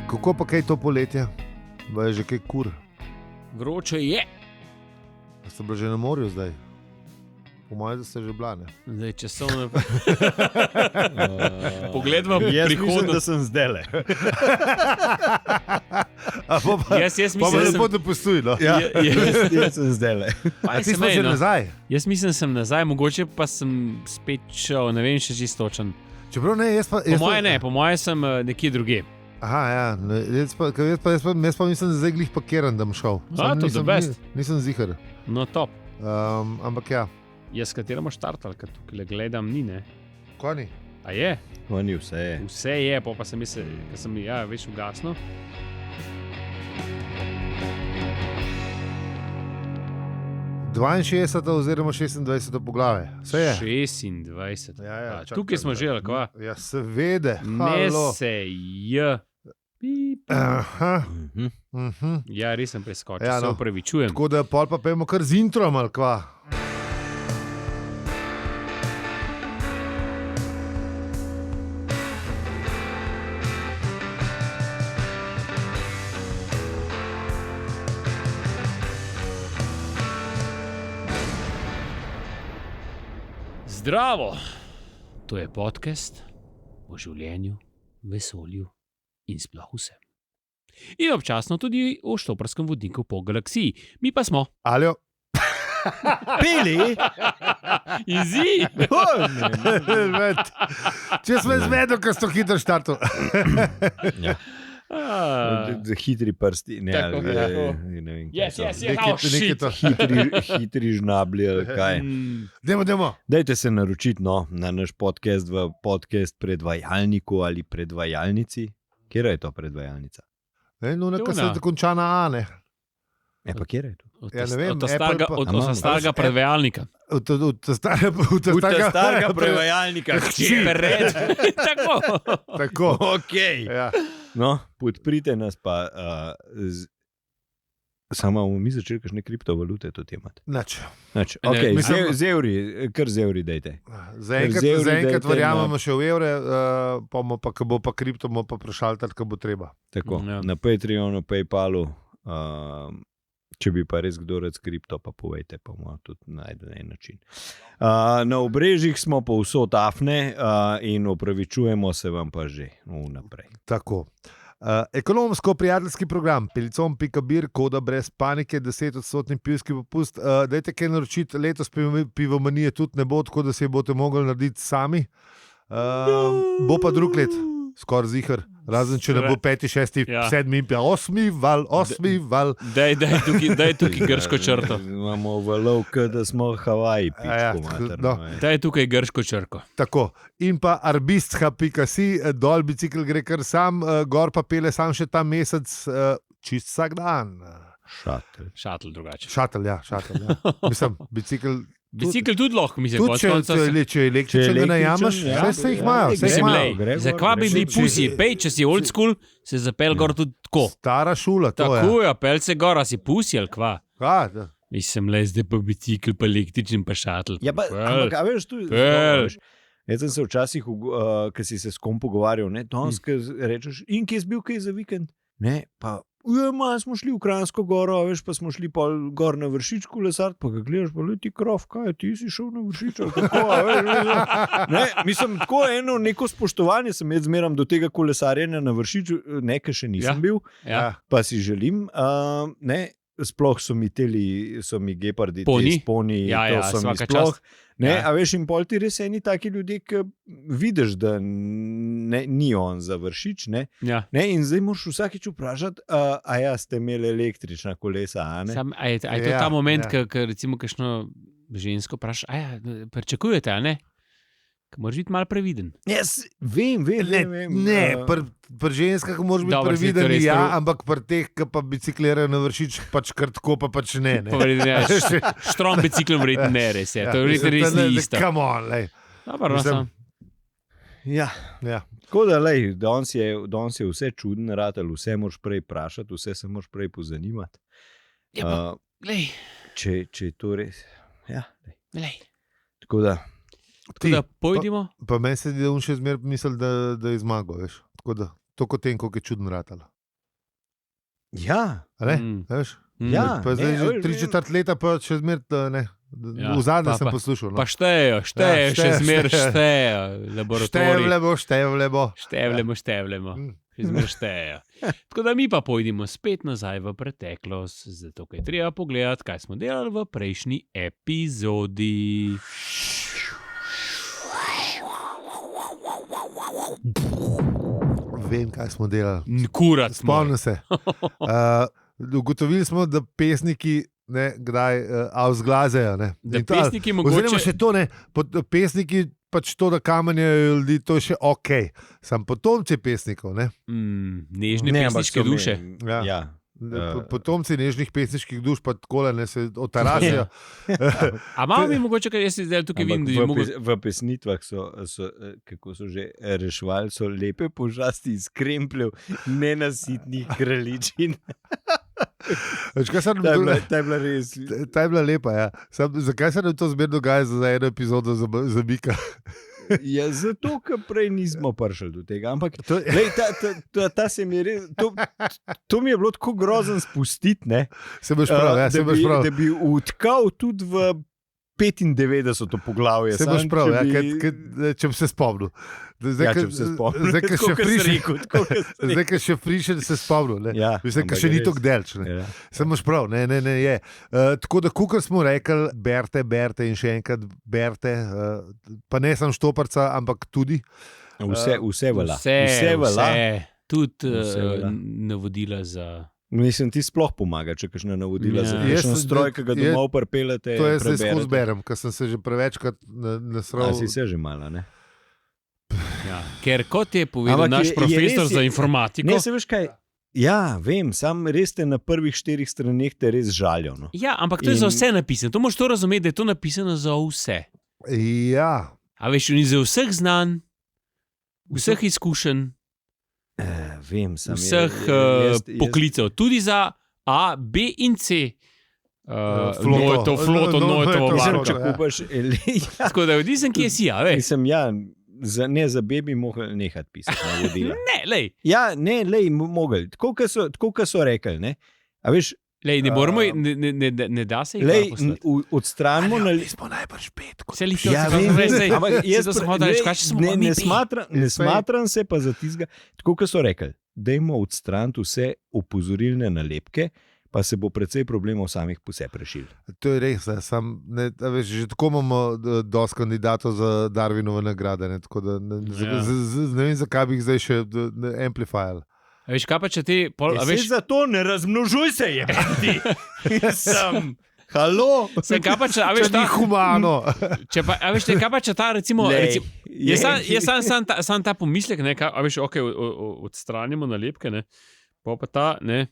Kako pa kaj to poletje? Je že kaj kur? Vroče je. Ste bili že na morju zdaj? Po mojem, da ste že blane. Zdaj, če so me... Pogled v Jaz mislim, prihodnost. da sem zdele. Jaz Pa me mislim, lepo dopustuj, no. Ja, jaz sem zdele. A ti smo že nazaj? Jaz mislim, da sem nazaj, mogoče pa sem spet šel, ne vem še čisto točen. Čeprav ne, jaz pa... Po moje sem nekje druge. Aha, ja. Jaz pa mislim, da zdaj glih pakiran, da bom šel. To the best. Nisem zihar. No, top. Ampak ja. Jaz katero imaš štartal, ker tukaj gledam ni, ne? Ko ni? A je? Oni vse je. Vse je, pa sem mislil, da sem več ugasno. oziroma 26. poglavje. Vse je. 26. Ja, Pač, tukaj smo že, ali kva? Ja, seveda. Ne se je. Aha. Ja, res sem preskočil, Ja, se no. upravičujem. Tako da pol pa pojmo kar z introm, ali kva. Zdravo! To je podcast o življenju, vesolju in sploh vsem. In občasno tudi o štoprskem vodniku po galaksiji. Mi pa smo. Aljo. Peli? Izi! Če smo izvedel, ker so hitro štartov. Ja. Hitri prsti. Ne, Tako, ali, tako. ne vem, kaj Yes, so. yes, yes, oh shit! Hitri žnabli, ali kaj. Dajmo. Dajte se naročiti na naš podcast v podcast predvajalniku ali predvajalnici. Kjer je to predvajalnica? Nuna, ki se konča na A, ne? Pa kjer je to? Ja, ne vem, Od Apple pa- starega prevajalnika. Od starega prevajalnika. Tako. Tako. Okay. Ja. No, podprite nas pa. Samo bomo mi začeli kakšne kriptovalute to temati. Nač. Okay, mislim- z evri, kar z evri dajte. Zaenkrat dajte verjamemo še v evre, pa ko bo pa kripto, bomo pa prešaltati, ko bo treba. Tako, Ja. na Patreonu, Paypalu. Če bi pa res kdo rad skripto, pa povejte, pa bomo tudi najdel en način. Na obrežjih smo povsod afne in opravičujemo se vam pa že vnaprej. Tako. Ekonomsko-prijateljski program, pelicom.bir, koda brez panike, 10% pivski popust. Dajte kaj naročiti, letos pivomanije tudi ne bo, tako da se boste mogli narediti sami. Bo pa drug let, skoraj zihar. Razen, če ne bo 5, 6, Ja. 7, 8 val. Daj tukaj grško črto. Imamo valovk, da smo Havaji, Ja, pičko materno. no. Daj tukaj grško črko. Tako. In pa arbistha.si, dol bicikl gre kar sam, gor pa pele sam še ta mesec, čist vsak dan. Šatelj. Šatl drugače. Šatelj, ja. Mislim, bicikl. Bicikl tudi lahko, mislim, Tudi, če je električen, ga najamaš, ja. vse jih imajo. Vse jih Mislim, imajo. lej, zakaj bi bili pusi? Pej, če si old school, se zapel gor tudi tako. Stara šula, to je. Tako je, pel se gor, a si pusi ali kva. Ja. Mislim, le zdaj pa bicikl, pa električen, pa šatl. Ja, pa, ampak, a veš, tu Pel. Jaz sem se včasih, ko si se s kom pogovarjal, danes rečeš, in kje si bil kaj za vikend? Ne, pa smo šli v Kranjsko goro, veš, pa smo šli pol gor na Vršič kolesart, pa ga gledaš, pa leti krov, kaj ti si šel na Vršič, ali kako, a veš, ne, mislim, tako neko spoštovanje sem jaz zmeram do tega kolesarjenja na Vršiču, nekaj še nisem bil, Ja. pa si želim, ne, sploh so mi gepardi, Poni? te sponi, Ja, to ja, so mi svaka sploh, čast. ne, Ja. a veš, in pol ti res eni taki ljudje, ki vidiš, da ni on za Vršič, ne, Ja. in zdaj moraš vsakič vprašati, a ja, ste imeli električna kolesa, a ne? A je to Ja, ta moment, ja. ko recimo kakšno žensko vprašaš, a ja, pričakujete, a ne? Ko moraš biti malo previden. Jaz vem. Ne, pri ženskah moraš biti Dobro, saj to previden, res ja, prav- ampak pri teh, ki pa biciklirajo na Vršič, pač kar tako, pa pač ne. Pa verjetno, ja, štrom biciklom verjetno ne, res je. To je verjetno res ni isto. Come on, lej. Dobro, no, Mislim- samo. Ja. Ja. Tako da, lej, danes je vse čudno, vse moraš prej vprašati, vse se moraš prej pozanimati. Ja, pa, glej, Če je to res. Ja, glej. tako da. Tako da pojdimo. Pa meni se zdi, da on še zmeraj misli, da je zmagal, veš. Tako da to kot tem, koliko je čudno ratalo. Ja, Veš? Ja, Pa zdaj ne, že veš, 3/4 leta pa še zmeraj ne. Ja, V zadnjem sem pa- poslušal. No. Pa štejejo, še zmeraj štejejo. Laboratorij. Števlemo. Števljemo. Še zmeraj štejejo. Tako da mi pa pojdimo spet nazaj v preteklost, zato je treba pogledati, kaj smo delali v prejšnji epizodi. Vem, kaj smo delali. Kurat, Spomnim se. Ugotovili smo, da pesniki kdaj avzglazejo. Da pesniki mogoče- Oziroma še to ne, pesniki pač to, da kamenjajo ljudi, to je še ok. Sam potomci pesnikov, ne? Nežne ne, ampak pesniške so duše. Ja. Ja. Potomci nežnih pesniških duš pa takole ne se otarasijo. A malo mi mogoče, ker jaz se zdaj tukaj vidim, da je mogoče. V pesnitvah so, kako so že reševali, so lepe požasti iz krempljev, nenasitnih kraljičin. Veš, kaj sem Ta je bila res. Ta je bila lepa, ja. Zakaj se nam to zmeraj dogaja za eno epizodo za Mika? Ja, zato, ker prej nismo prišli do tega. Ampak lej, ta se mi je res. To mi je bilo tako grozno spustiti, ne? Se boš prav, ja, se boš prav. Da bi utkal tudi v 95. poglavje. Se boš prav, ja, če bi se spomnil. Če bi se spomnil. Zdaj, ker še frišen se spomnil. Ja, mislim, ker še ni tako delč. Ja. Se boš prav, ne, je. Tako da, kukor smo rekli, berte in še enkrat berte, pa ne samo Štoparca, ampak tudi. Vse velja. Tudi Vse velja. navodila za. Mislim, ti sploh pomaga, če kažeš navodila za Jaz kakšen sem- stroj, ki ga domov pripelete. To jaz zdaj skozi berem, ker sem se že prevečkrat nasral. Si se že malo, ne? Ja, ker kot je povedal Ampak naš je profesor res- za informatiko. Ne, se veš kaj? Ja, vem, sam res te na prvih 4 straneh te res žalijo. No. Ja, ampak to je za In- vse napisano. To moraš to razumeti, da je to napisano za vse. Ja, A veš, ni za vseh znanj, vseh izkušenj, Vem, sam vseh poklicev, tudi za A, B in C. Floto. Floto, Nojtovo Mislim, barko. Če ja. kupaš, Tako da odvisno, kje si, a veš. mislim, ja, ne za bebi mogli nehati pisati navodila. Ne, lej, Ja, ne, lej, mogli, tako kot so rekli, ne. A veš, lej, ne moramo, ne da se jih lej, gor poslati. odstranimo na smo najbrž petko. Vse lihto, Ja, se vem, pa res, sej, ampak jaz to smo hodili, kaj smo ne, mi ne, pet? ne smatram se pa za tizga, tako kot so rekli, dajmo odstraniti vse opozorilne nalepke, pa se bo precej problemov samih po sebi rešil. To je res, veš, že tako imamo dosti kandidatov za Darwinove nagrade, ne, tako da Ja. ne vem, zakaj bi jih zdaj še amplifajali. A veš, kaj pa če ti, pol, a veš, Zato ne razmnožuj se, je ti. Sem. Halo? se kaj pa če, a Če veš, ni ta, humano. če pa, a veš, kaj pa če ta, recimo, jaz sam ta pomislek, ne, kaj, a veš, ok, odstranimo nalepke, ne, pa ta, ne,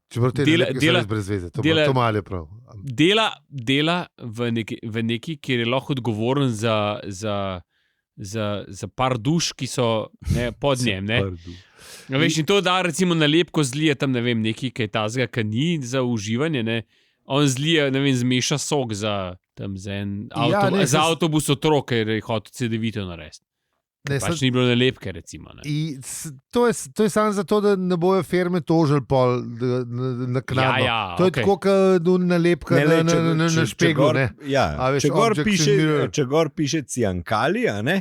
Čeprav te Dela- nalepke so dela- res brez veze, dela- to malo je prav. dela v neki, kjer je lahko odgovoren za par duš, ki so ne, pod njem. Ne. A veš, in to da recimo nalepko zlije tam, ne vem, neki, ki je tazga, ki ni za uživanje, ne. On zlije, ne vem, zmeša sok za en Ja, ne, za saj- avtobus otrok, ker je hotel CD-vito narediti. Ne, Pač ni bilo nalepke, recimo. Ne. To je samo zato, da ne bojo firme tožili pol naknadno. Ja, To je okej. tako, kot nalepka na špeglu. Ne. Ja, A veš, če gor objects in piše, mirror. če gor piše ciankali, a ne,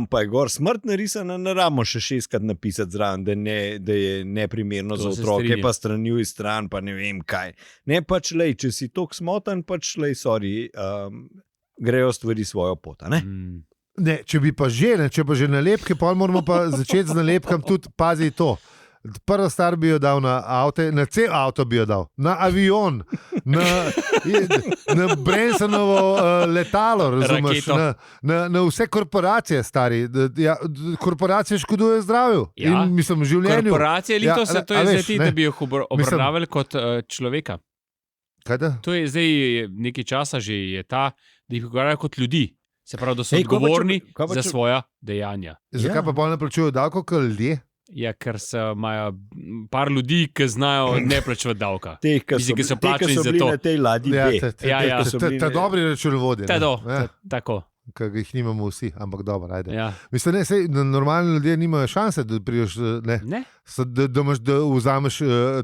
pa je gor smrt narisana, ne rabimo še 6krat napisati zraven, da je neprimerno To za se otroke, strinjam. pa stranjuj stran, pa ne vem kaj. Ne, pač lej, če si tok smotan, pač lej, sorry, grejo stvari svojo pot, a ne? Ne, če bi pa že, če pa že nalepke, pa moramo pa začeti z nalepkami tudi, pazi to. Prva stvar bi jo dal na avto, na cel avto bi jo dal, na avion, na Bransonovo letalo, razumeš, na vse korporacije, stari. Ja, korporacije škodujejo zdravju Ja. in mislim življenju. Korporacije, Ja, to a je zdaj veš, ti, ne. da bi jih obravnavali kot človeka. Kaj da? To je zdaj nekaj časa že je ta, da jih obravnavajo kot ljudi. Se pravi, da so Ej, kaj pa če- odgovorni kaj pa za če- svoja dejanja. Zakaj Ja. pa bolj ne plačujejo davko, kot ljudje? Ja, ker imajo par ljudi, ki znajo ne plačevati davka. Te, Mislim, ki so plačani bili za to. na tej ladji Ja, B. Ja, ja. so bili ta ne- dobri računovodje. Ta ne. do, Ja. tako. ki jih nimamo vsi, ampak dobro, ajde. Ja. Mislim, ne, sej, normalni ljudje nimajo šanse, da priješ, ne, Ne? da vzameš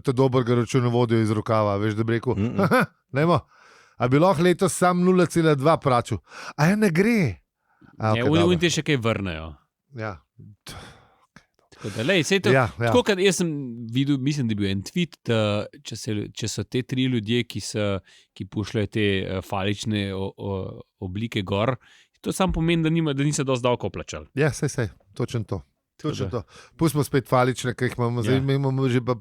to dobrega računovodja iz rokava, veš, da bi rekel, nemo, a bi lahko letos sam 0,2 pračil, a ne gre. Oni ti še kaj vrnejo. Ja. Tako da, lej, sej to, tako kot jaz sem videl, mislim, da je bil en tweet, da če so te 3 ljudje, ki pošljajo te falične oblike gor, to samo pomeni, da niso dosti davkov plačali. Ja, sej, točno to. Pustimo spet falične, ki jih imamo, zdaj imamo že pa...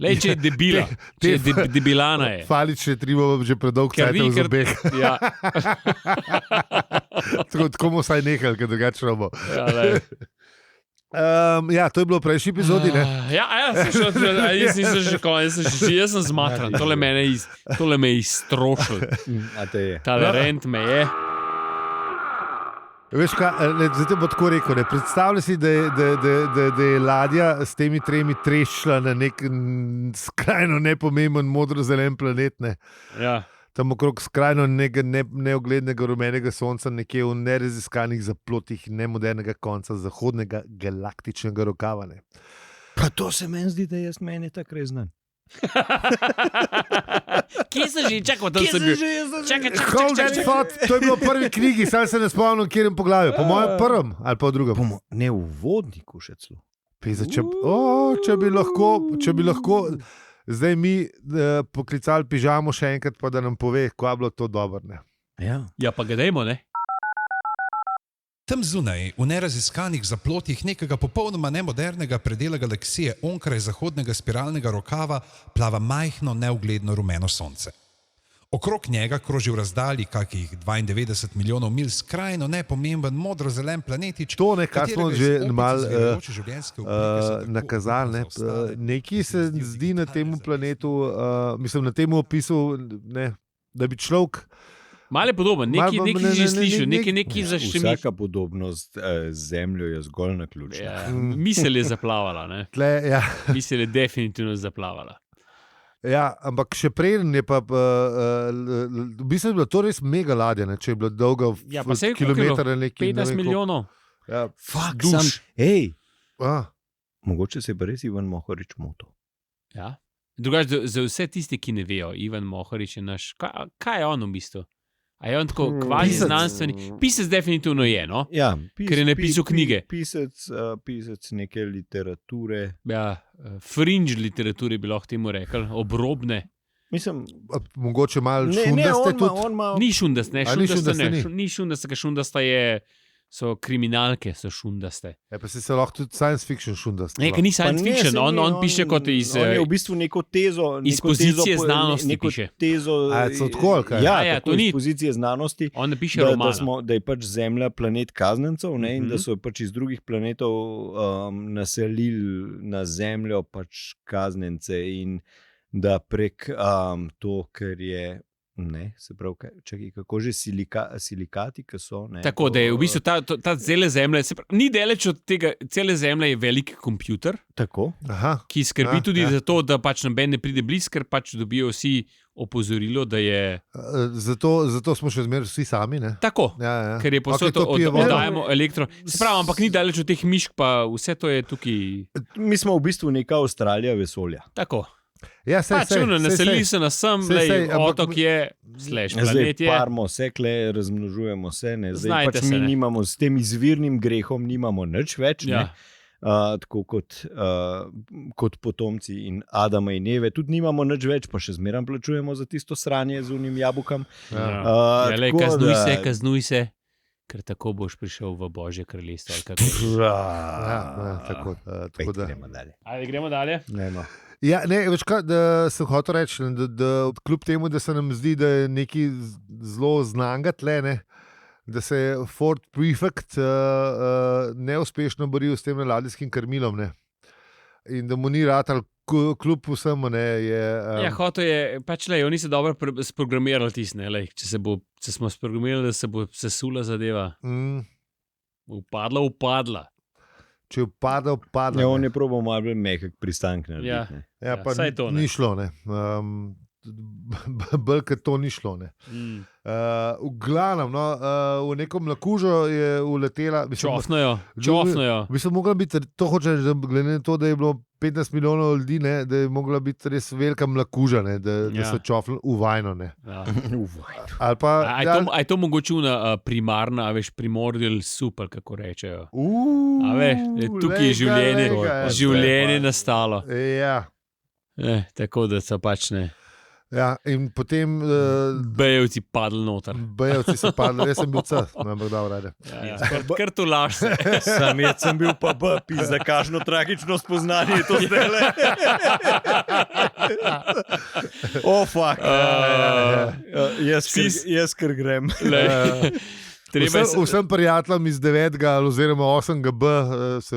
Lej, če je debila, če je debilana je. Falične tribo že predolg cajt v zobeh. Ja. Tako bomo vsaj nehali, ker drugače robo. Ja, lej. To je bilo v prejšnji epizodi, ne? Jaz nisem že konec, jaz sem zmatran, tole me je iztrošil. Tale rent me je. Veš kaj, zdaj te bo tako rekel, ne? Predstavljaj si, da je ladja s temi 3 trešila na nek skrajno nepomemben modro-zelen planet, ne? Ja. Tam okrog skrajno neoglednega rumenega sonca, nekje v neraziskanih zaplotih nemodernega konca zahodnega galaktičnega rokava. Ne. Pa to se meni zdi, da jaz meni tako res znam. Kje se že, čakaj, tam sem bil. Čakaj. To je bilo v prvi knjigi, sam se ne spomnim, v katerem poglavju. Po mojem prvem ali pa v drugem. Ne, v vodniku še celo. Če bi lahko zdaj mi poklicali pižamo še enkrat, pa da nam pove, ko je bilo to dobro. Ja, pa ga dajmo, ne? Tam zunaj, v neraziskanih zaplotih nekega popolnoma nemodernega predela galaksije onkraj zahodnega spiralnega rokava plava majhno, neugledno rumeno sonce. Okrog njega kroži v razdalji kakih 92 milijonov mil skrajno nepomemben modro-zelen planetič. To, kar smo že malo nakazali. Nekaj se zdi na tem planetu, mislim na tem opisu, ne, da bi človek. Malo je podoben, nekaj že slišal, nekaj zaščemi. Vsaka podobnost z Zemljo je zgolj naključna. Ja, misel je zaplavala, ne? Misel je definitivno zaplavala. Ja, ampak še prej je pa, v bistvu je bilo to res mega ladja, če je bilo dolgo kilometre. 15 milijonov. Ja, fakt, hej. Mogoče se je pa res Ivan Mohorič motil. Ja. Drugače, za vse tisti, ki ne vejo, Ivan Mohorič je naš, kaj je on v bistvu? A je on tako kvazi znanstveni? Pisec definitivno je, no? Ja, ker je napisal knjige. Pisec neke literature. Ja, fringe literature bi lahko temu rekli, obrobne. Mislim, mogoče malo šundaste tudi. Ni šundaste, ni šundaste, šundasta so kriminalke, so šundaste. Pa se lahko tudi science fiction šundaste. Ne, ni science fiction, on piše kot iz... On je v bistvu neko tezo... Iz pozicije znanosti piše. Ja, to ni iz pozicije znanosti. On ne piše romana. Da je pač Zemlja planet kaznencev, in da so pač iz drugih planetov naselili na Zemljo pač kaznence in da prek to, ker je... Ne, se pravi, čakaj, kako že silikati, ki so. Ne, tako da je v bistvu ta cele Zemlja, ni daleč od tega, cele Zemlja je velik kompjuter, ki skrbi tudi za to, da pač noben ne pride blizu, ker pač dobijo vsi opozorilo, da je. Zato smo še zmeraj vsi sami. Ne? Tako, ker je posod oddajamo elektro. Se pravi, ampak ni daleč od teh mišk, pa vse to je tukaj. Mi smo v bistvu neka Avstralija vesolja. Tako. Ja, naselili se nas sem, otok je, planet je. Parmo se, razmnožujemo se, zdaj pač mi nimamo s tem izvirnim grehom, nimamo nič več, tako kot potomci in Adama in Eve, tudi nimamo nič več, pa še zmeraj plačujemo za tisto sranje z unim jabolkom. Kaznuj se, ker tako boš prišel v Božje kraljestvo. Tako da gremo dalje. Gremo dalje? Ja, ne, veš kaj, da sem hotel reči, da kljub temu, da se nam zdi, da je nekaj zelo znanga tle, da se je Ford Prefect neuspešno boril s tem ladijskim krmilom, in da mu ni ratal kljub vsemu. Hotel je, pač oni so dobro sprogramirali tisne, če smo sprogramirali, da se bo sesula zadeva. Upadla. Če upada. On je probal malo bolj mehak pristanek narediti. Pa ni šlo. bolj kot to ni šlo. Ne. V glavnem, no, v neko mlakužo je uletela. Čofnajo. Mogla biti, to hoče, glede na to, da je bilo 15 milijonov ljudi, ne, da je mogla biti res velika mlakuža, ne, da so čofnili v vajno. Ja. A je to mogoče primarna, veš, primordial super, kako rečejo. Tukaj je življenje nastalo. Ja. Tako da so pač ne. Ja, in potem bejevci padli noter. Bejevci so padli, jaz sem bil C, najbolj dal rade. Kar tu laž se. Sam sem bil pa B, za kakšno tragično spoznanje je to zdajle. Fuck. Jaz kar grem. Vsem prijateljem iz 9. oziroma 8. B se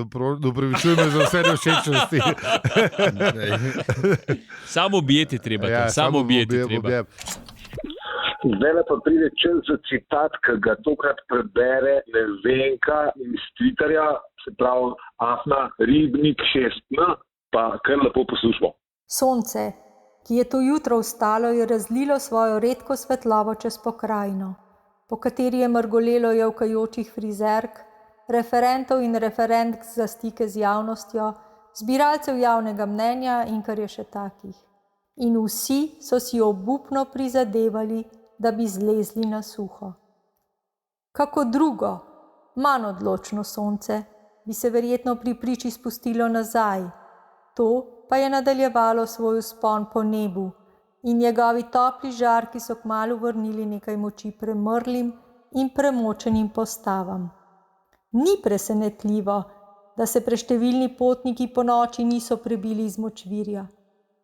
upravičujem za vse nevšečnosti. Samo objeti treba. Samo objeti treba. Zdaj pa pride čas za citat, ki ga tokrat prebere Nevenka iz Twitterja, se pravi Afna Ribnik 6N, pa kar lepo poslušamo. Sonce, ki je to jutro vstalo, je razlilo svojo redko svetlobo čez pokrajino, po kateri je mrgolelo jevkajočih frizerk, referentov in referentk za stike z javnostjo, zbiralcev javnega mnenja in kar je še takih. In vsi so si obupno prizadevali, da bi zlezli na suho. Kako drugo, manj odločno sonce, bi se verjetno pri priči spustilo nazaj. To pa je nadaljevalo svoj vzpon po nebu, in njegovi topli žarki so kmalu vrnili nekaj moči premrlim in premočenim postavam. Ni presenetljivo, da se preštevilni potniki po noči niso prebili iz močvirja.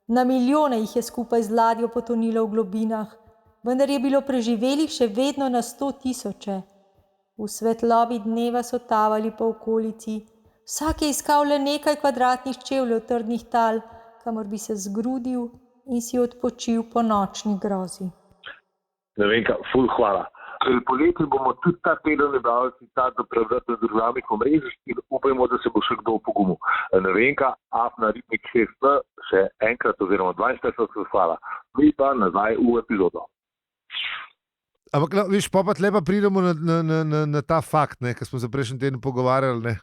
Na milijone jih je skupaj z ladjo potonilo v globinah, vendar je bilo preživelih še vedno na 100 000. V svetlobi dneva so tavali po okolici, vsak je iskal le nekaj kvadratnih čevljev trdnih tal, kamor bi se zgrudil in si odpočil po nočni grozi. Nevenka, ful hvala. Poleti bomo tudi ta teden nabrali citat do prevrat na družbenih omrežjih in upajmo, da se bo še kdo opogumil. Nevenka, Afna Ribnik 6N, še enkrat oziroma 42 hvala. Mi pa nazaj v epizodo. Ampak, viš, pa lepa pridemo na ta fakt, ki smo se prejšnji teden pogovarjali. Ne.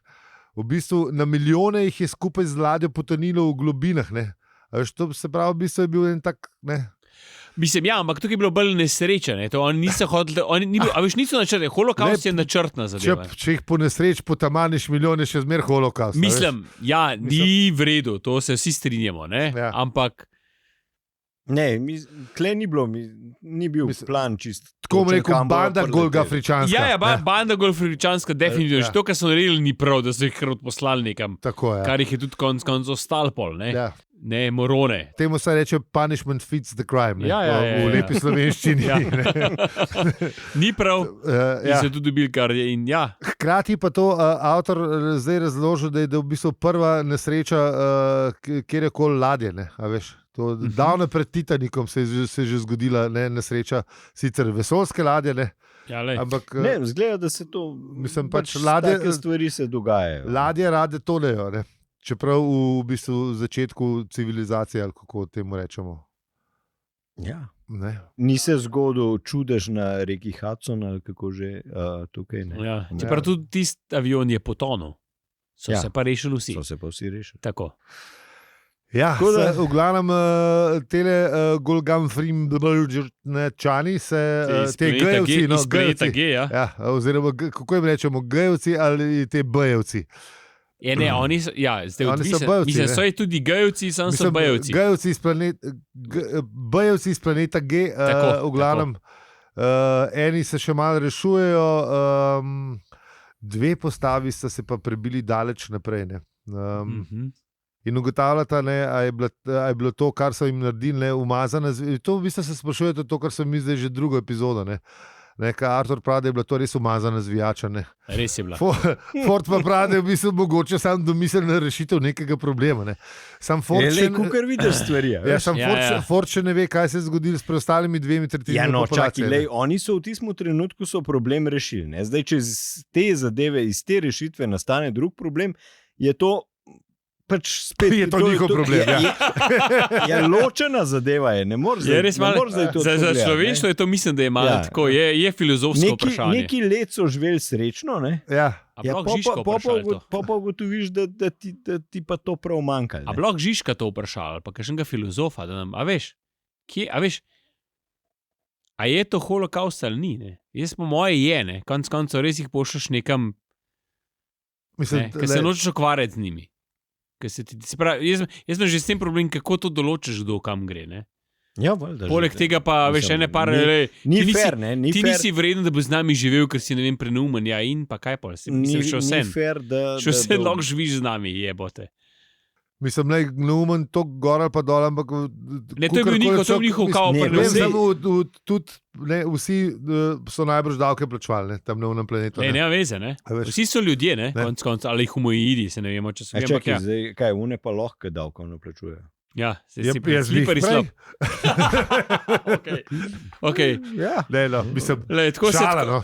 V bistvu na milijone jih je skupaj z ladjo potonilo v globinah. Ne. To se pravi, v bistvu je bil en tak, ne. Mislim, ja, ampak tukaj je bilo bolj nesreča, ne. To oni niso hodili, niso načrtni, holokaust je načrtna zadeva. Če jih po nesreč potamaniš milijone, še zmer holokaust. Mislim, ja, ni v redu, to se vsi strinjamo, ne, ampak ne, tle ni bilo, ni bil plan čist. Tako bom rekel, banda golgafričanska. Ja, banda golgafričanska, definitivno. To, kar so naredili, ni prav, da so jih kar odposlali nekam. Tako je. Kar jih je tudi konc ostal pol, ne. Ja. Ne, morone. Temu se reče punishment fits the crime. Ja. V lepi slovenščini. Ja. Ni prav, in so tudi dobili kar je in ja. Hkrati pa to avtor zdaj razložil, da je v bistvu prva nesreča kjerkoli ladje, ne, a veš. To davno pred Titanikom se je že zgodila nesreča, sicer vesoljske ladje, ne. Ja, ampak ne, zgleda, da se to, mislim, pač ladje, take stvari se dogajajo. Ladje rade tonejo, ne. Čeprav v bistvu začetku civilizacije, ali kako temu rečemo. Ja. Ne. Ni se zgodil čudež na reki Hudson, ali kako že tukaj. Ne. Ja. Čeprav tudi tisti avion je potonil. So se pa rešili vsi. So se pa vsi rešili. Tako. Ja, v glavnem tele golgamfrimčani se te gejevci, iz planeta G, ja. Ja, oziroma kako jim rečemo, gejevci ali te bejevci. Ne, oni so, ja, zdaj odvisno. Mislim, so tudi gejevci, sam so bejevci. Bejevci iz planeta G, v glavnem, eni se še malo rešujejo, dve postavi sta se pa prebili daleč naprej, ne. In ugotavljata, a je bilo to, kar so jim naredili, umazano. To v bistvu se sprašujete to, kar so mi zdaj že drugo epizodo. Artur pravi, da je bila to res umazana zvijača. Res je bila. Ford pa pravi, da je v bistvu mogoče sam domiselna rešitev nekega problema. Sam Ford kakor vidiš stvari. Ford še ne ve, kaj se je zgodilo s preostalimi 2/3 populacije. Čakaj, oni so v tistem trenutku problem rešili. Ne? Zdaj, če iz te zadeve, iz te rešitve nastane drug problem, je to pač spet Je to njihov problem, Ja, ločena zadeva je, ne moreš Je res malo, zdaj to za pogledati, človeštvo je to, mislim, da je malo tako, je filozofsko vprašanje. Neki let so živeli srečno, ne? Ja. A bi lahko Žižka vprašali to? Pa ugotoviš, da ti pa to prav manjka. A bi lahko Žižka to vprašal, ali pa kakšnega filozofa, da nam, a veš, a je to holokaust ali ni, ne? Jaz po moje je, ne? Konec koncev res jih pošljaš nekam, ker se nočeš ukvarjati z njimi. Jaz sem že s tem problem, kako to določiš, kdo kam gre, ne? Ja, valjda. Poleg tega pa, veš, ene par, Ni fair, ne? ti nisi vreden, da bi z nami živel, ker si, ne vem, preneumen, ja, in pa kaj pa, mislim, še vse. Ni fair, da... Še vse lahko živiš z nami, jebote. Mislim, da je neumen to gor ali pa dol, ampak... Ne, to je bil njihov kao prenosi. Tudi vsi so najbrž davke plačevali, tam na unem planetu. Nema veze, ne? Vsi so ljudje, ne? Konc, ali homoidi, se ne vemo, če so. Čakaj, zdaj, kaj, une pa lahko davkov ne plačujejo. Ja, je slipari slab. Okay. Ja. Ne, no, mislim, šala.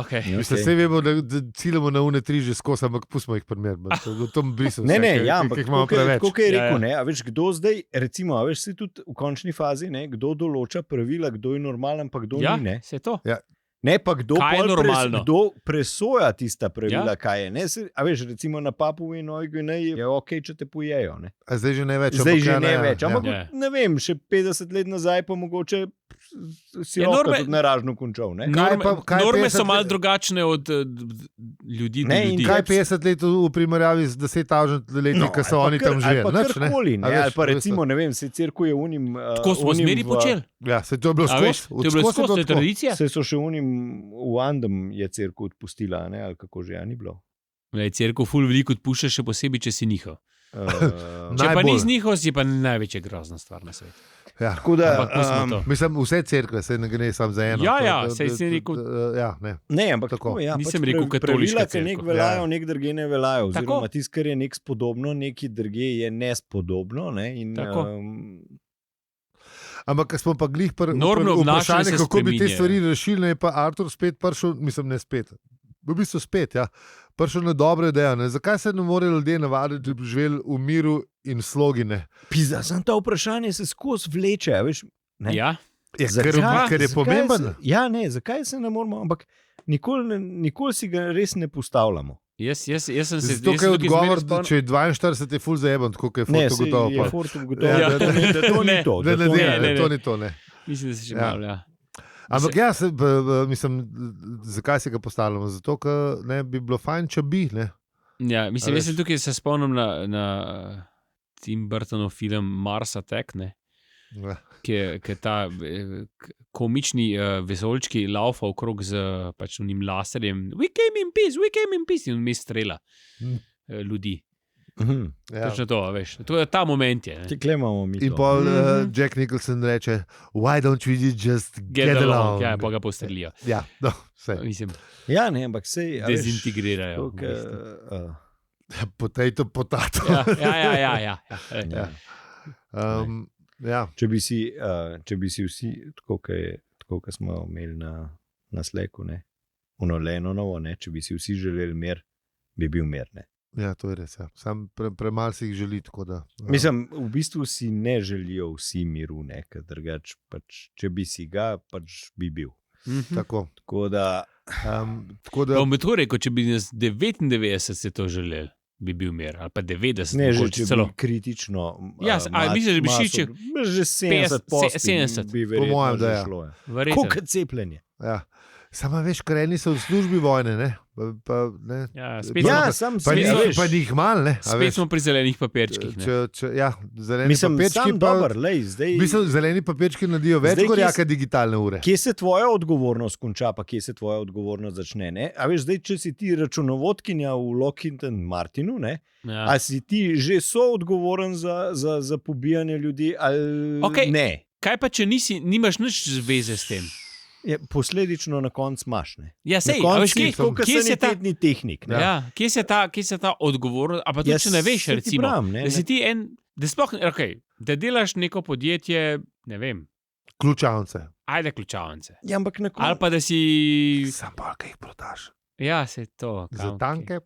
Okay. Mislim, vse vemo, da ciljamo na une 3 že skozi, ampak pustimo jih primer. Ampak kako je rekel, ne, a veš, kdo zdaj, recimo, a veš, si tudi v končni fazi, ne, kdo določa pravila, kdo je normalen, pa kdo ni, ne. Ja, se to. Ja. Ne, pa kdo presoja tista pravila, kaj je. Ne? A veš, recimo na Papuji Novi Gvineji je ok, če te pojejo. Ne? A zdaj že ne več. Zdaj že ne več. Ampak ne vem, še 50 let nazaj pa mogoče si lahko tudi naražno končal. Ne? Norme so malo drugačne od ljudi do ljudi. In kaj 50 let v primerjavi z 10 leti, ki so oni tam živeli? Ali pa recimo, ne vem, se cerkuje unim... Tako smo zmeri počeli. Ja, se to je bilo skozi. To je bilo skozi, to je tradicija. Se so še unim v Andem je cerkev odpustila, ne? Ali kako že, ni bilo. Cerkev ful veliko odpušča, še posebej, če si njihov. Če pa ni z njihov, si pa največja grozna stvar na svetu. Ja. Tako da, mislim, vse cerkve se ne gre samo za eno. Ja, sej si rekel. Ne, ampak tako. Nisem rekel katoliška cerkev. Pravila, ki nek veljajo, nek drugje ne veljajo. Oziroma, tisto, kar je nek spodobno, neki drugje je nespodobno. Ne? Tako. Ampak smo pa glih vprašanje, kako bi te stvari rešili, je pa Artur spet prišel, mislim, ne spet, v bistvu spet, ja, prišel na dobre ideje. Zakaj se ne morejo ljudje navaditi, da bi živeli v miru in slogi, ne? Pizda, sem to vprašanje se skozi vleče, veš? Ne? Ja. Ker je pomemben. Ja, ne, zakaj se ne moramo, ampak nikoli si ga res ne postavljamo. Jaz sem se zdaj tukaj odgovor, če je 42, je ful zajeben, tako je Fortu gotovo. Ne, je Fortu gotovo, da to ni to. To ni to, ne. Mislim, da se še malo, ja. Ampak jaz, mislim, zakaj se ga postavljamo? Zato, ker ne bi bilo fajn, če bi, ne. Ja, mislim, jaz sem tukaj se spomnim na Tim Burtonov film Mars Attack, ne. Ki je ta komični vesoljčki laufa okrog z pač unim laserjem. We came in peace, in mi strela ljudi. Točno to, veš. To je ta moment je. In pol Jack Nicholson reče, why don't we just get along? Ja, pa ga postrelijo. Ja, no, vse. Mislim, ja, ne, ampak sej dezintegrirajo. Potato. Ja. Ja. Če bi si vsi, tako kot smo imeli na Slacku, ne, Lenonovo, ne, če bi si vsi želeli mir, bi bil mir. Ne. Ja, to je res. Ja. Sam premalo si jih želi. Mislim, v bistvu si ne želijo vsi miru, ne, ker drugače, pač, če bi si ga, pač bi bil. Tako da. Bom to rekel, če bi nas 99 se to želeli. Bi bil mir, ali pa 90. Ne, že če celo kritično. Ja, mislim, da bi šli že 70%. Bi po mojem, da je. Koliko cepljenje? Ja. Samo veš, kreni so v službi vojne, ne? Pa njih malo, ne? Spet smo pri zelenih papirčkih. Zeleni papirčki pa... Zeleni papirčki nadijo več gorjaka digitalne ure. Kje se tvoja odgovornost konča, pa kje se tvoja odgovornost začne, ne? A veš, zdaj, če si ti računovodkinja v Lockheed Martinu, ne? A si ti že soodgovoren za pobijanje ljudi, ali ne? Kaj pa, če nimaš nič zveze s tem? Posledično na koncu imaš. Ja, sej, kje se ta tehnik? Ja, kje se ta odgovornost, a pa tudi, če ne veš, recimo, da si ti da sploh, da delaš neko podjetje, ne vem. Ključavnice. Ajde, ključavnice. Ja, ampak na koncu. Ali pa da si... Sam pa, kaj jih prodaš. Ja, se to. Za tanke.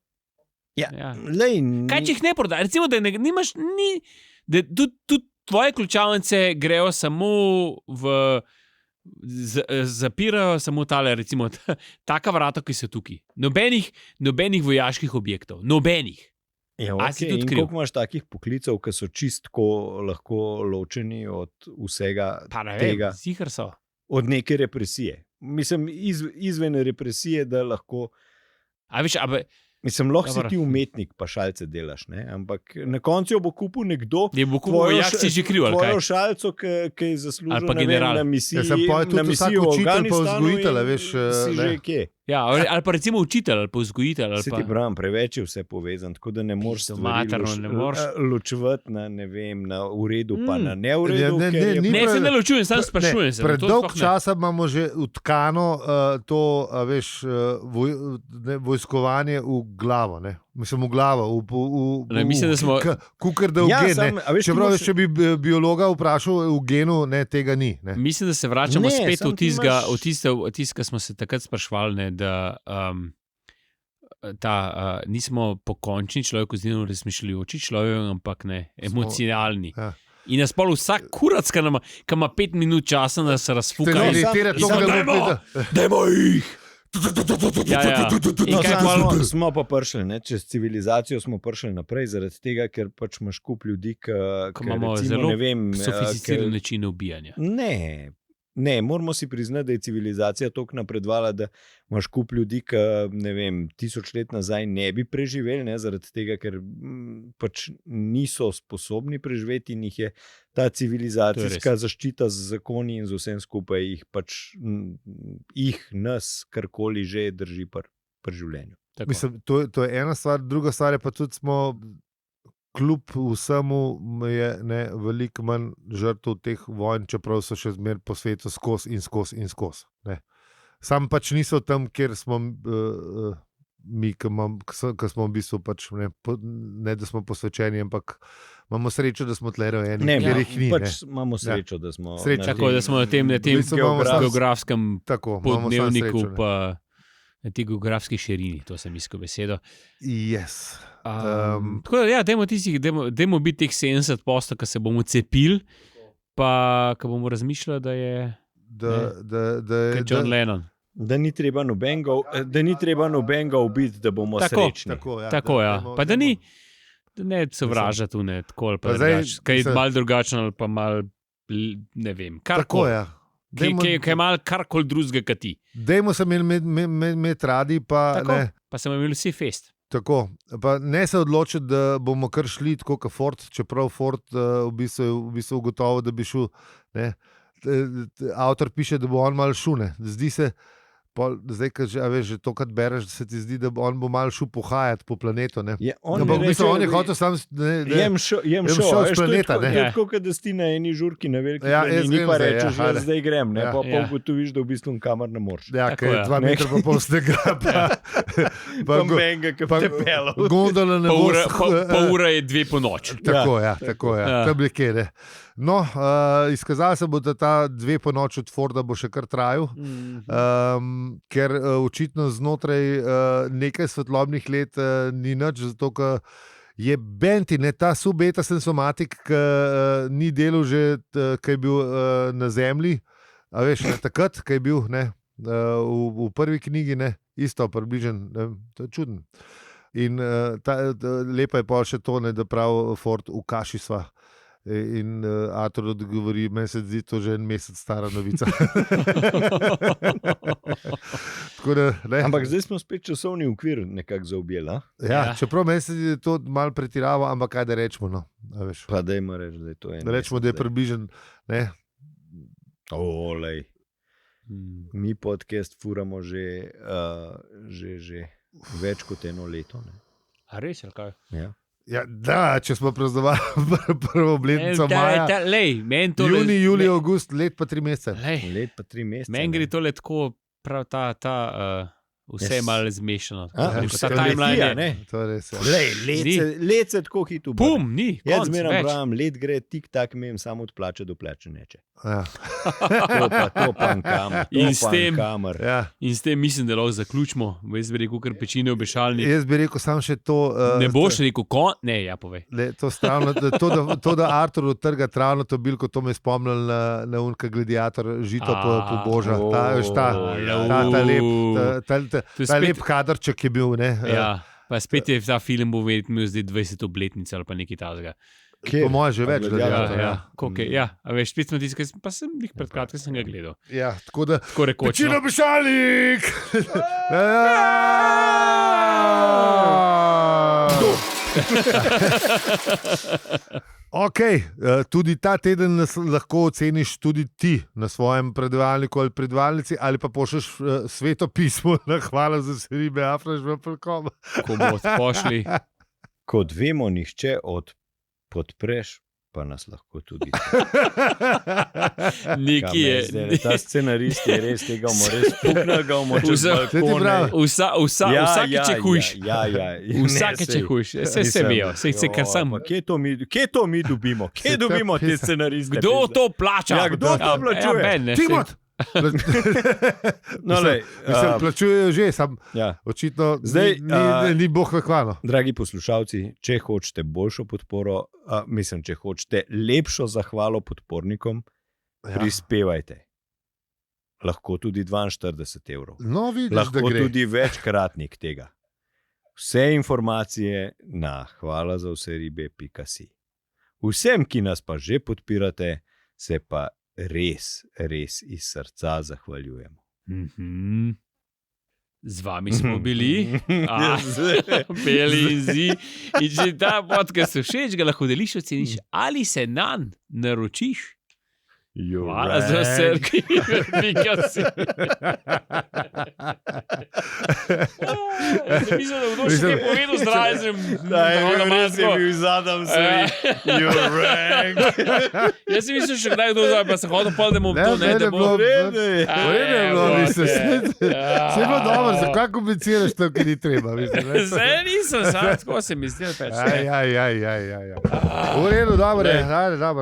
Ja. Lej, Kaj če jih ne prodaš? Recimo, da nimaš, da tudi tvoje ključavnice grejo samo zapirajo samo tale, recimo, taka vrata, ki so tukaj. Nobenih vojaških objektov, nobenih. Ja, A si okay. tudi In kriv? koliko imaš takih poklicev, ki so čistko lahko ločeni od vsega Pa ne tega, vem, sicer so. od neke represije? Mislim, izven represije, da lahko. A veš, Mislim, lahko si Dobro. ti umetnik, pa šalce delaš, ne? Ampak na koncu jo bo kupil nekdo, je bo kupil vojak, si že kriv, ali kaj? tvojo šalco, ki je zaslužil Ali pa ne vem, general. na misiji, Ja, sem pol tudi na vsak misiji v učitelj pa Afganistanu vzgojitelj, in veš, si ne. že kje. Ja, ali pa recimo učitelj, ali pa vzgojitelj. Ali Se pa... ti pravim, preveč je vse povezano, tako da ne moreš Pizdo stvari materno, ne moreš. ločevati na, ne vem, na v redu, pa na ne v redu. Ne, ker ne, je- ni Ne, prav- se ne ločujem, samo sprašujem se. to Predolg sploh ne. časa imamo že utkano to, veš, vojskovanje v glavo. Ne? Mislim, v glavo. Ne, mislim, da smo- Kukar da v Ja, gen. sam, Ne? a veš, ti Čeprav, moraš- če bi biologa vprašal v genu, ne, tega ni. Ne? Mislim, da se vračamo Ne, spet samo v ti tistega, imaš- kar smo se takrat sprašvali, ne, da nismo pokončni človek, oziroma razmišljajoči človek, ampak ne, emocionalni. Ja. In nas pol vsak kurac, ki ima 5 minut časa, da se razfuka. Te in- irritira to, samo da dajmo! bo Dajmo jih! Ja, ja. In No, kaj samo pol? smo pa prišli, ne? Čez civilizacijo smo prišli naprej, zaradi tega, ker pač imaš kup ljudi, ki imamo recimo, zelo ne vem, Sofisticirane načine ubijanja. Ne, moramo si priznati, da je civilizacija toliko napredovala, da imaš kup ljudi, ki ne vem, 1000 let nazaj ne bi preživeli, ne, zaradi tega, ker pač niso sposobni preživeti in jih je ta civilizacijska zaščita z zakoni in z vsem skupaj jih pač nas karkoli že drži pri življenju. Tako. Mislim, to je ena stvar, druga stvar je pa tudi smo. Kljub vsemu je veliko manj žrtev teh vojn, čeprav so še zmeraj po svetu skozi in skozi in skozi. Sam pač niso tam, kjer smo mi, ki smo v bistvu pač, ne da smo posvečeni, ampak imamo srečo, da smo tle rojeni, Ne, kjer jih ni. pač imamo srečo, da smo Srečo. na Tako da smo na tem V bistvu imamo samo- geografskem Tako, imamo samo podnevniku, srečo, ne. pa na tej geografski širini, to sem iskal besedo. Yes. Tako da, ja, dajmo biti teh 70%, ki se bomo cepili, pa ki bomo razmišljali, da je kot John Lennon. Da ni treba nobenega ubiti, da bomo Tako, srečni. Tako, ja. Pa da ni, da ne sovraža tu, ne tako ali pa Pa zdaj, drugače. Kaj je mislim- malo drugačno ali pa malo, ne vem, Tako karkoli. je. Kaj je malo karkoli drugega, kot ti. Dajmo se imeti radi, pa Tako, ne. pa smo imeli vsi fest. Tako, pa ne se odločiti, da bomo kar šli tako kot Ford, čeprav Ford v bistvu ugotovil, da bi šel. Ne. Avtor piše, da bo on mal šel. Zdi se, zdaj, a veš, že to, kar bereš, da se ti zdi, da on bo mal šel pohajati po planetu. Ampak v bistvu on je hotel sam. Jem šel s planeta, ne. To je tako, kot da si na eni žurki na veliki Ja, jaz planini, grem pa zdaj, rečeš, ja, jaz ajde. zdaj grem, ne, Ja. pa Ja. ugotoviš, da v bistvu kamar ne moreš. Ja, Tako ker je je. 2 metra pa pol snega. Pa menga, ki te pelal. Gondola ne bo. Pol ure je 2 po noč. Tako je, tako je. Ja. Tam je kjer. No, izkazalo se bo, da ta 2 po noč od Forda bo še kar trajal. Ker očitno znotraj nekaj svetlobnih let ni nič, zato ker je Benti, ta subeta sensomatik, ki ni delal že, ki je bil na Zemlji, a veš, takrat, ki je bil v prvi knjigi, isto, približen, to je čudno. In lepa je pa še to, da pravi Ford v kaši sva. In Artur odgovori, meni se zdi to že en mesec stara novica. Ampak zdaj smo spet časovni okvir nekako zaobjeli. Ja, čeprav meni se zdi to malo pretirava, ampak kaj da rečemo. No, pa dajmo reči, da je to eno. Da rečemo, da je približen. Olej. Mi podcast furamo že več kot 1 leto. Ne? A res, ali kaj? Ja. Ja, da, če smo praznovali prvo obletnico maja, juni, julij, avgust, let pa 3 mesece. Let pa 3 mesece. Meni gre to tako, prav ta Vse je malo zmešano. A, Ta vse timeline leti, a je. ne? To je res. Ja. Let se tako hitro obrne. Bum, ni. Jaz konc, zmeraj več. pravim, let gre tik-tak, imam samo od plače do plače neče. Ja. To pa kamor. In s tem- Ja. In s tem mislim, da lahko zaključimo. Jaz bi rekel, kar pečine obešalnik. Jaz bi rekel samo še to. Ne boš rekel, ne, ja, povej. To, stravno, to, da Artur trga travno to bilko, to me je spomnil na unka gladiator, žito po boža. Ta lep kadrček je bil. Ne? Ja, pa spet je ta film bo imel zdaj 20 obletnic ali pa nekaj takega. Po mojem že več Gladiator, gladiatorjev. Ja, a veš, spet smo tiskali, pa sem jih pred kratkim sem ga gledal. Ja, tako da. Tako rekoč. Pečino obešalnik! Ok, tudi ta teden nas lahko oceniš tudi ti na svojem predavalniku ali predvajalnici, ali pa pošlješ sveto pismo na hvala za seribe afraž.com. Ko boste pošli. Kot vemo, nihče od podpreš, pa nas lahko tudi. Neki je. Ta scenarist je res tega, res pukna ga Vsakič je hujš. Ja. Vsakič je hujš. Se vejo, se kar sem. Kje to mi dobimo? Kje dobimo te scenariste? Kdo to plača? Ja, kdo to plačuje? Ja, mene, Timot! Plačujejo že, sam Ja. očitno Zdaj, ni Bog vekvano. Dragi poslušalci, če hočete boljšo podporo, če hočete lepšo zahvalo podpornikom, prispevajte. Lahko tudi 42 evrov. No, vidiš, da Lahko gre. tudi večkratnik tega. Vse informacije na hvalazavseribe.si. Vsem, ki nas pa že podpirate, se pa res iz srca zahvaljujemo. Z vami smo bili, Beli in Zi. In če ta podcast všeč, ga lahko deliš, oceniš ali se nanj naročiš. Hvala za vse, ki pika si. Jaz sem mislil, da boš še kaj povedal zraven. zadam Jaz sem mislil, še kdaj kdo zdaj, pa sem hodil pol, da bom to ne, da bo. Vse bo dobro, zakaj kompliciraš to, ki ni treba? Zdaj nisem, tako se mi zdi, da Ja. V redu, dobro,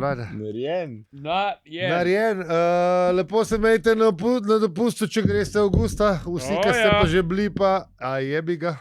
ajde. Narejen. Lepo se imejte na dopustu, če greste avgusta. Vsi, ki ste pa že bili, pa jebi ga.